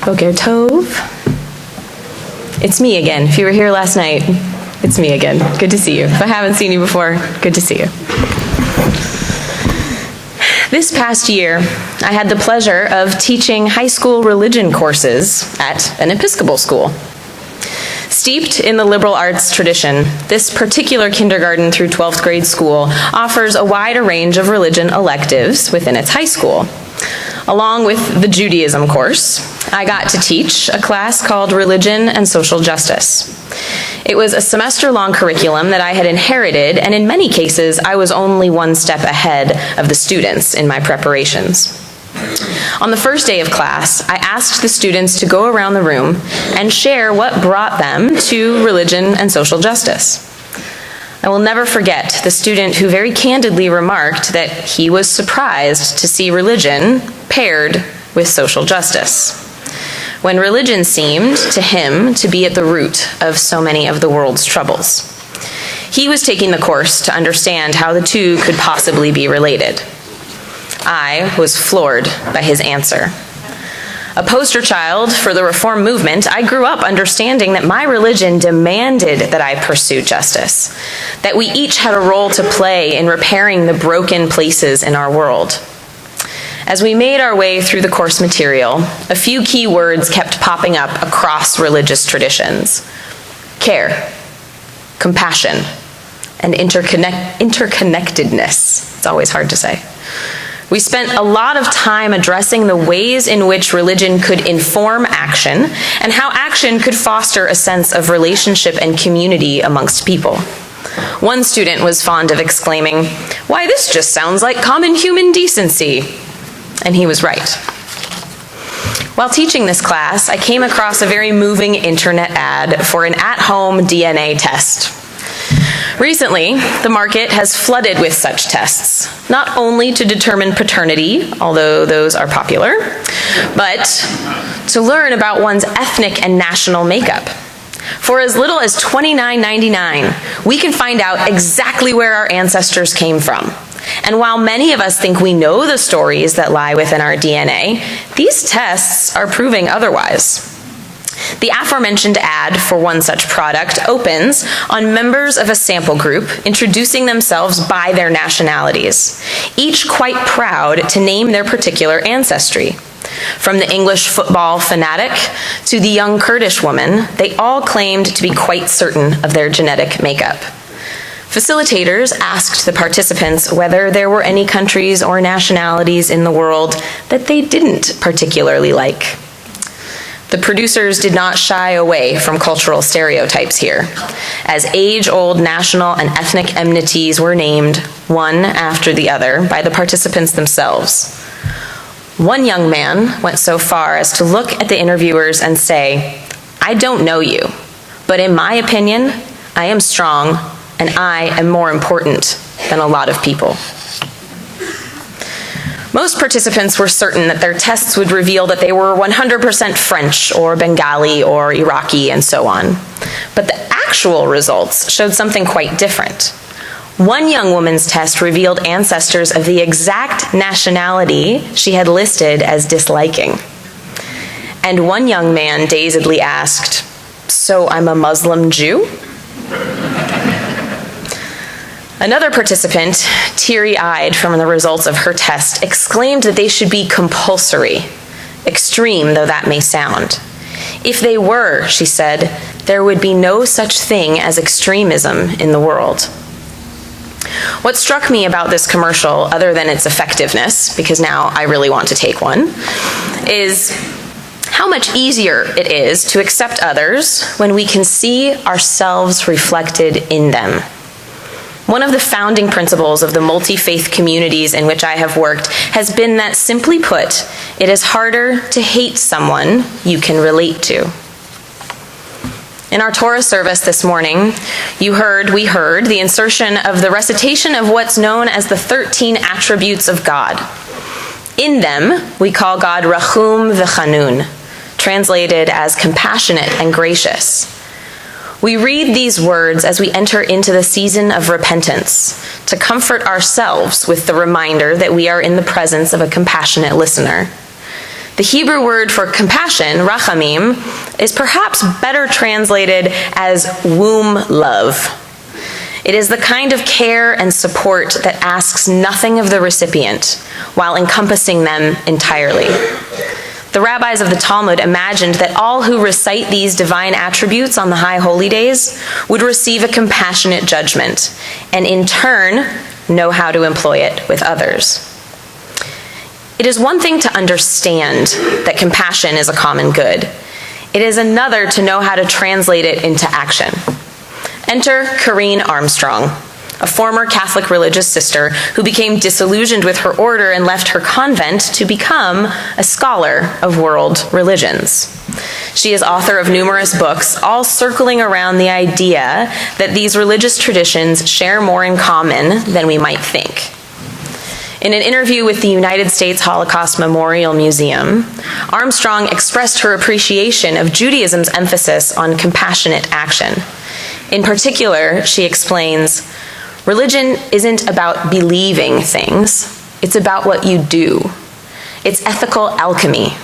Boker Tov. It's me again. If you were here last night, it's me again. Good to see you. If I haven't seen you before, good to see you. This past year, I had the pleasure of teaching high school religion courses at an Episcopal school. Steeped in the liberal arts tradition, this particular kindergarten through 12th grade school offers a wider range of religion electives within its high school. Along with the Judaism course, I got to teach a class called Religion and Social Justice. It was a semester-long curriculum that I had inherited, and in many cases, I was only one step ahead of the students in my preparations. On the first day of class, I asked the students to go around the room and share what brought them to religion and social justice. I will never forget the student who very candidly remarked that he was surprised to see religion paired with social justice, when religion seemed to him to be at the root of so many of the world's troubles. He was taking the course to understand how the two could possibly be related. I was floored by his answer. A poster child for the Reform movement, I grew up understanding that my religion demanded that I pursue justice, that we each had a role to play in repairing the broken places in our world. As we made our way through the course material, a few key words kept popping up across religious traditions: care, compassion, and interconnectedness. It's always hard to say. We spent a lot of time addressing the ways in which religion could inform action and how action could foster a sense of relationship and community amongst people. One student was fond of exclaiming, "Why, this just sounds like common human decency." And he was right. While teaching this class, I came across a very moving internet ad for an at-home DNA test. Recently, the market has flooded with such tests, not only to determine paternity, although those are popular, but to learn about one's ethnic and national makeup. For as little as $29.99, we can find out exactly where our ancestors came from. And while many of us think we know the stories that lie within our DNA, these tests are proving otherwise. The aforementioned ad for one such product opens on members of a sample group introducing themselves by their nationalities, each quite proud to name their particular ancestry. From the English football fanatic to the young Kurdish woman, they all claimed to be quite certain of their genetic makeup. Facilitators asked the participants whether there were any countries or nationalities in the world that they didn't particularly like. The producers did not shy away from cultural stereotypes here, as age-old national and ethnic enmities were named, one after the other, by the participants themselves. One young man went so far as to look at the interviewers and say, "I don't know you, but in my opinion, I am strong, and I am more important than a lot of people." Most participants were certain that their tests would reveal that they were 100% French or Bengali or Iraqi and so on. But the actual results showed something quite different. One young woman's test revealed ancestors of the exact nationality she had listed as disliking. And one young man dazedly asked, "So I'm a Muslim Jew?" Another participant, teary-eyed from the results of her test, exclaimed that they should be compulsory, extreme though that may sound. If they were, she said, there would be no such thing as extremism in the world. What struck me about this commercial, other than its effectiveness, because now I really want to take one, is how much easier it is to accept others when we can see ourselves reflected in them. One of the founding principles of the multi-faith communities in which I have worked has been that, simply put, it is harder to hate someone you can relate to. In our Torah service this morning, we heard the insertion of the recitation of what's known as the 13 attributes of God. In them, we call God Rachum v'Chanun, translated as compassionate and gracious. We read these words as we enter into the season of repentance, to comfort ourselves with the reminder that we are in the presence of a compassionate listener. The Hebrew word for compassion, rachamim, is perhaps better translated as womb love. It is the kind of care and support that asks nothing of the recipient while encompassing them entirely. The rabbis of the Talmud imagined that all who recite these divine attributes on the high holy days would receive a compassionate judgment, and in turn, know how to employ it with others. It is one thing to understand that compassion is a common good. It is another to know how to translate it into action. Enter Corrine Armstrong, a former Catholic religious sister who became disillusioned with her order and left her convent to become a scholar of world religions. She is author of numerous books, all circling around the idea that these religious traditions share more in common than we might think. In an interview with the United States Holocaust Memorial Museum, Armstrong expressed her appreciation of Judaism's emphasis on compassionate action. In particular, she explains, religion isn't about believing things, it's about what you do. It's ethical alchemy.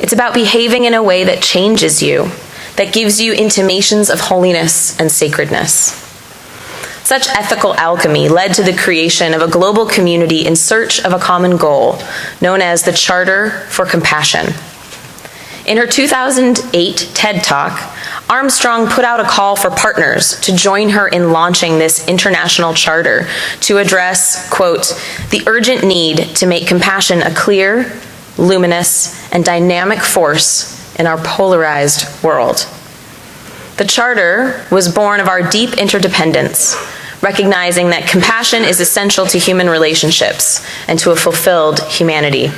It's about behaving in a way that changes you, that gives you intimations of holiness and sacredness. Such ethical alchemy led to the creation of a global community in search of a common goal, known as the Charter for Compassion. In her 2008 TED Talk, Armstrong put out a call for partners to join her in launching this international charter to address, quote, the urgent need to make compassion a clear, luminous, and dynamic force in our polarized world. The charter was born of our deep interdependence, recognizing that compassion is essential to human relationships and to a fulfilled humanity.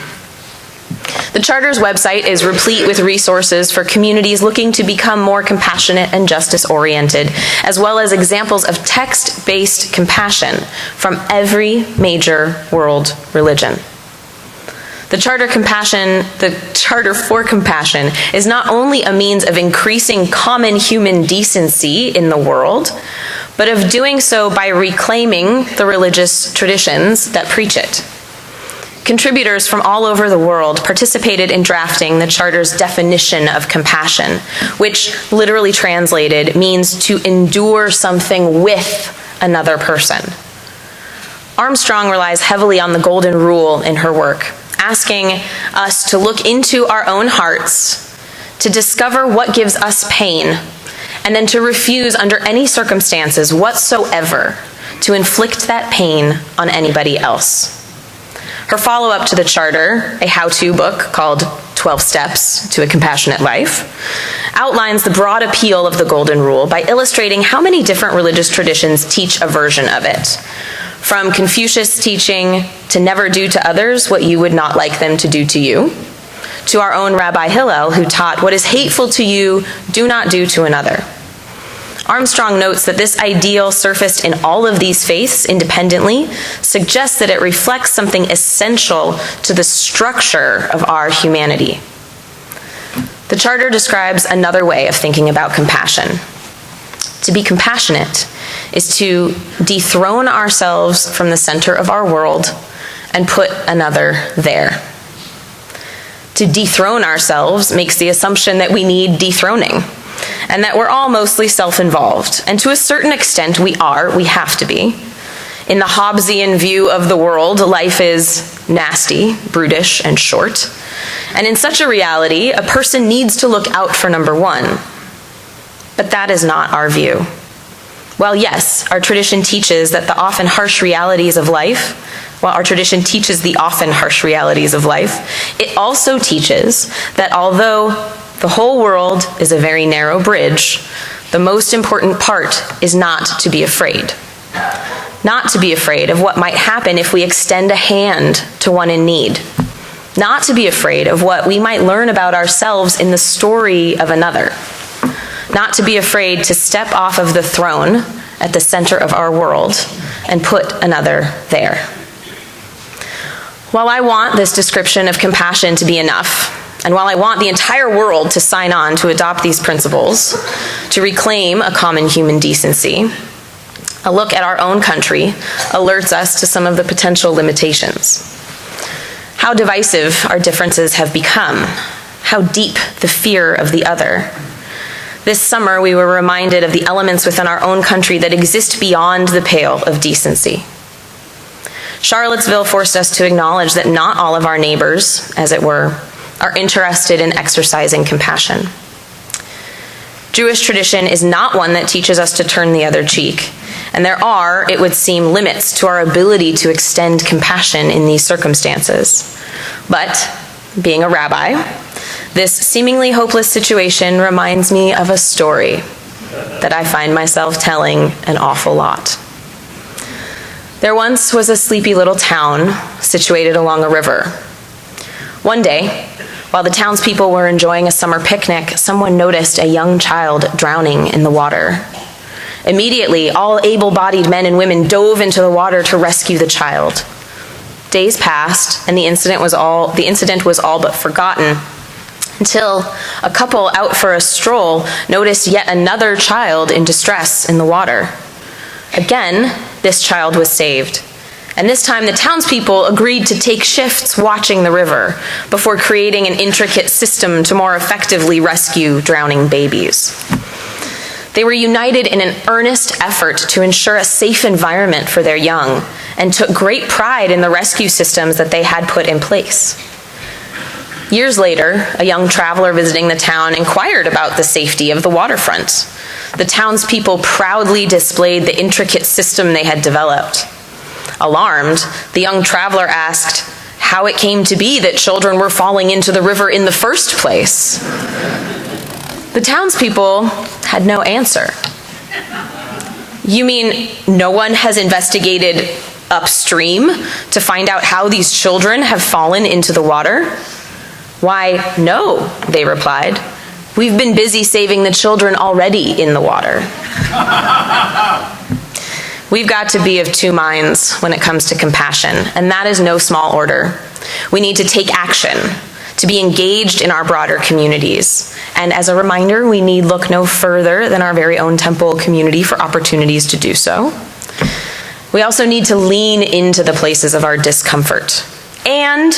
The Charter's website is replete with resources for communities looking to become more compassionate and justice-oriented, as well as examples of text-based compassion from every major world religion. The Charter for Compassion is not only a means of increasing common human decency in the world, but of doing so by reclaiming the religious traditions that preach it. Contributors from all over the world participated in drafting the Charter's definition of compassion, which literally translated means to endure something with another person. Armstrong relies heavily on the golden rule in her work, asking us to look into our own hearts, to discover what gives us pain, and then to refuse under any circumstances whatsoever to inflict that pain on anybody else. Her follow-up to the Charter, a how-to book called 12 Steps to a Compassionate Life, outlines the broad appeal of the Golden Rule by illustrating how many different religious traditions teach a version of it. From Confucius' teaching to never do to others what you would not like them to do to you, to our own Rabbi Hillel, who taught, what is hateful to you, do not do to another. Armstrong notes that this ideal surfaced in all of these faiths independently suggests that it reflects something essential to the structure of our humanity. The Charter describes another way of thinking about compassion. To be compassionate is to dethrone ourselves from the center of our world and put another there. To dethrone ourselves makes the assumption that we need dethroning, and that we're all mostly self-involved. And to a certain extent, we have to be. In the Hobbesian view of the world, life is nasty, brutish, and short. And in such a reality, a person needs to look out for number one. But that is not our view. While yes, our tradition teaches that the often harsh realities of life, it also teaches that although the whole world is a very narrow bridge, the most important part is not to be afraid. Not to be afraid of what might happen if we extend a hand to one in need. Not to be afraid of what we might learn about ourselves in the story of another. Not to be afraid to step off of the throne at the center of our world and put another there. While I want this description of compassion to be enough, and while I want the entire world to sign on to adopt these principles, to reclaim a common human decency, a look at our own country alerts us to some of the potential limitations. how divisive our differences have become, how deep the fear of the other. This summer, we were reminded of the elements within our own country that exist beyond the pale of decency. Charlottesville forced us to acknowledge that not all of our neighbors, as it were, are interested in exercising compassion. Jewish tradition is not one that teaches us to turn the other cheek, and there are, it would seem, limits to our ability to extend compassion in these circumstances. But, being a rabbi, this seemingly hopeless situation reminds me of a story that I find myself telling an awful lot. There once was a sleepy little town situated along a river. One day, while the townspeople were enjoying a summer picnic, someone noticed a young child drowning in the water. Immediately, all able-bodied men and women dove into the water to rescue the child. Days passed, and the incident was all but forgotten, until a couple out for a stroll noticed yet another child in distress in the water. Again, this child was saved. And this time the townspeople agreed to take shifts watching the river before creating an intricate system to more effectively rescue drowning babies. They were united in an earnest effort to ensure a safe environment for their young and took great pride in the rescue systems that they had put in place. Years later, a young traveler visiting the town inquired about the safety of the waterfront. The townspeople proudly displayed the intricate system they had developed. Alarmed, the young traveler asked how it came to be that children were falling into the river in the first place. The townspeople had no answer. You mean no one has investigated upstream to find out how these children have fallen into the water? Why, no, they replied. We've been busy saving the children already in the water. We've got to be of two minds when it comes to compassion, and that is no small order. We need to take action, to be engaged in our broader communities. And as a reminder, we need look no further than our very own temple community for opportunities to do so. We also need to lean into the places of our discomfort. And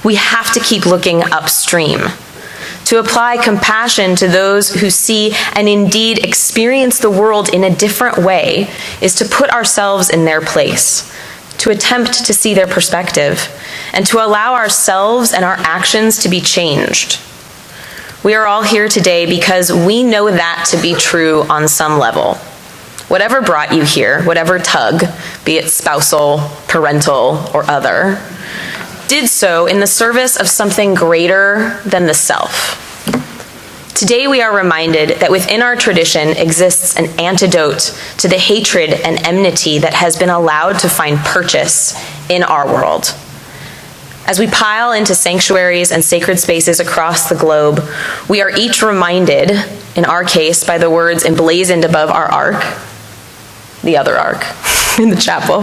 we have to keep looking upstream. To apply compassion to those who see and indeed experience the world in a different way is to put ourselves in their place, to attempt to see their perspective, and to allow ourselves and our actions to be changed. We are all here today because we know that to be true on some level. Whatever brought you here, whatever tug, be it spousal, parental, or other, did so in the service of something greater than the self. Today we are reminded that within our tradition exists an antidote to the hatred and enmity that has been allowed to find purchase in our world. As we pile into sanctuaries and sacred spaces across the globe, we are each reminded, in our case, by the words emblazoned above our ark, the other ark in the chapel.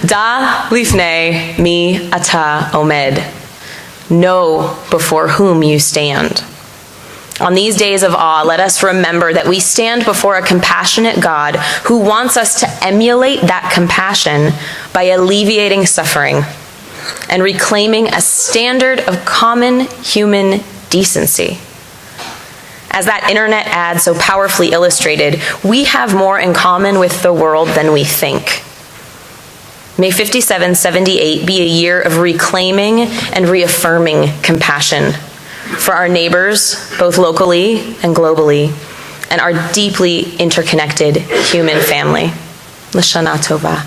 Da lifnei mi ata omed. Know before whom you stand. On these days of awe, let us remember that we stand before a compassionate God who wants us to emulate that compassion by alleviating suffering and reclaiming a standard of common human decency. As that internet ad so powerfully illustrated, we have more in common with the world than we think. May 5778 be a year of reclaiming and reaffirming compassion for our neighbors, both locally and globally, and our deeply interconnected human family. L'Shana Tova.